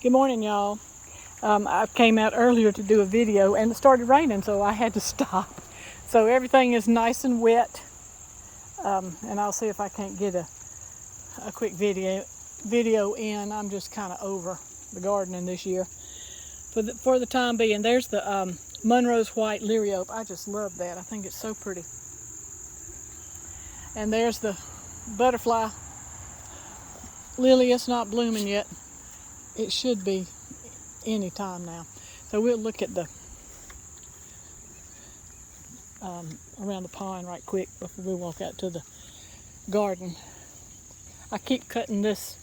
Good morning, y'all. I came out earlier to do a video and it started raining, so I had to stop. So everything is nice and wet, and I'll see if I can't get a quick video in. I'm just kind of over the gardening this year for the time being. There's the Monroe's White Liriope. I just love that. I think it's so pretty. And there's the butterfly lily. It's not blooming yet. It should be any time now. So we'll look at the around the pond right quick before we walk out to the garden. I keep cutting this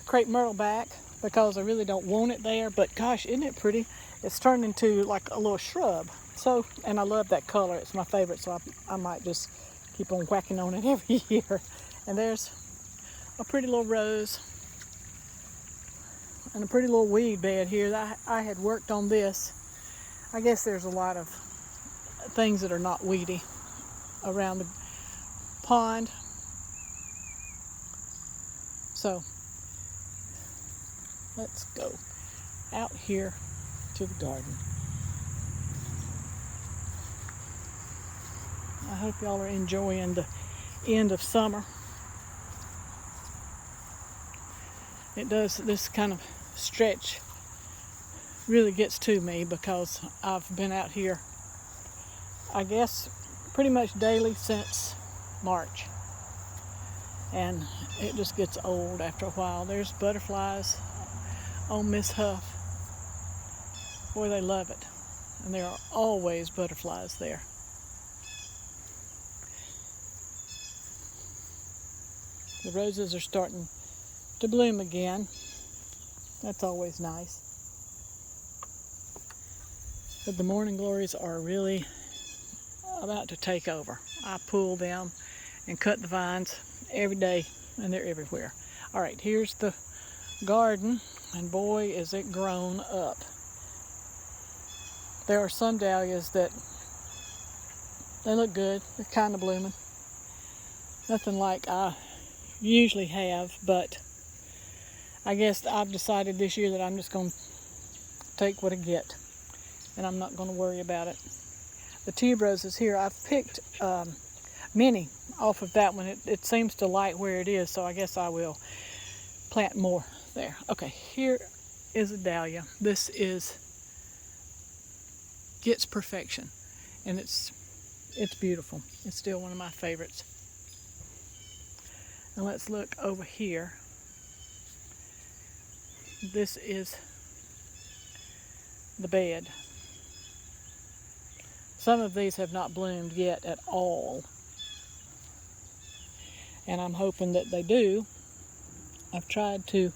crepe myrtle back because I really don't want it there, but gosh, isn't it pretty? It's turned into like a little shrub. So, and I love that color. It's my favorite, so I might just keep on whacking on it every year. And there's a pretty little rose and a pretty little weed bed here. I had worked on this. I guess there's a lot of things that are not weedy around the pond. So let's go out here to the garden. I hope y'all are enjoying the end of summer. It does, this kind of stretch really gets to me because I've been out here, I guess, pretty much daily since March. And it just gets old after a while. There's butterflies on Miss Huff. Boy, they love it. And there are always butterflies there. The roses are starting to bloom again. That's always nice. But the morning glories are really about to take over. I pull them and cut the vines every day, and they're everywhere. All right, here's the garden, and boy, is it grown up. There are some dahlias that they look good. They're kind of blooming. Nothing like I usually have, but I guess I've decided this year that I'm just going to take what I get, and I'm not going to worry about it. The tuberoses here, I've picked many off of that one. It seems to like where it is, so I guess I will plant more there. Okay, here is a dahlia. This gets perfection, and it's beautiful. It's still one of my favorites. And let's look over here. This is the bed. Some of these have not bloomed yet at all, and I'm hoping that they do. I've tried to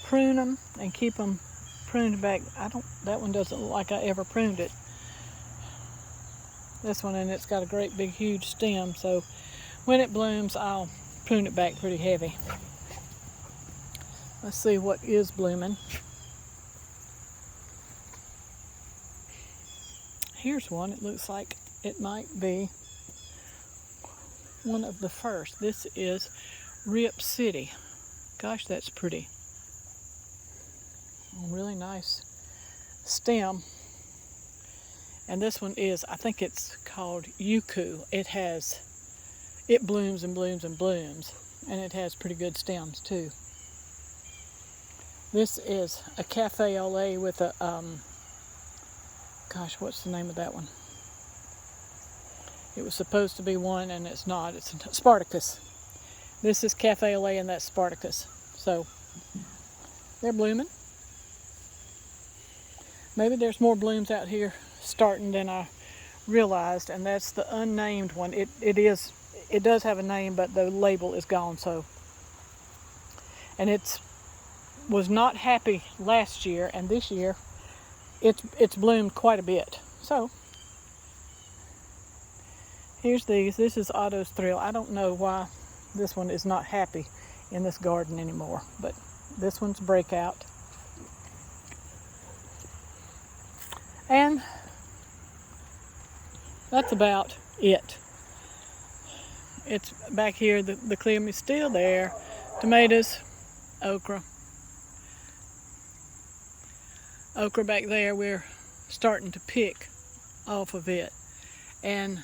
prune them and keep them pruned back. That one doesn't look like I ever pruned it. This one, and it's got a great big huge stem, so when it blooms I'll prune it back pretty heavy. Let's see what is blooming. Here's one. It looks like it might be one of the first. This is Rip City. Gosh, that's pretty. A really nice stem. And this one is, I think it's called Yuku. It blooms and blooms and blooms, and it has pretty good stems too. This is a cafe au lait with a gosh, what's the name of that one? It was supposed to be one, and it's not. It's Spartacus. This is cafe au lait, and that's Spartacus. So they're blooming. Maybe there's more blooms out here starting than I realized, and that's the unnamed one. It does have a name, but the label is gone. So, and was not happy last year, and this year it's bloomed quite a bit. So here's these. This is Otto's Thrill. I don't know why this one is not happy in this garden anymore, but this one's Breakout. And that's about it. It's back here, the clear is still there. Tomatoes, okra. Okra back there, we're starting to pick off of it. And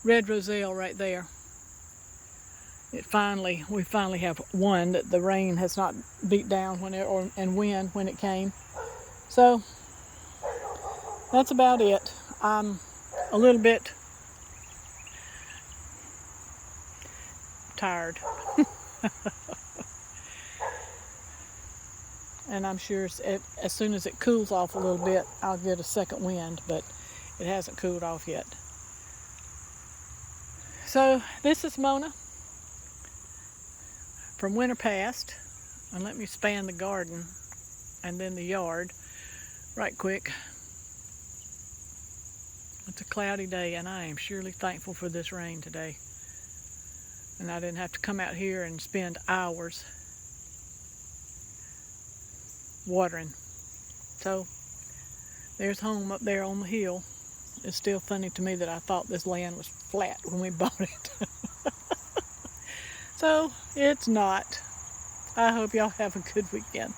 red roselle right there. We finally have one that the rain has not beat down and wind when it came. So that's about it. I'm a little bit tired. And I'm sure as soon as it cools off a little bit, I'll get a second wind, but it hasn't cooled off yet. So this is Mona from Winterpast, and let me span the garden and then the yard right quick. It's a cloudy day, and I am surely thankful for this rain today. And I didn't have to come out here and spend hours watering. So there's home up there on the hill. It's still funny to me that I thought this land was flat when we bought it. So it's not. I hope y'all have a good weekend.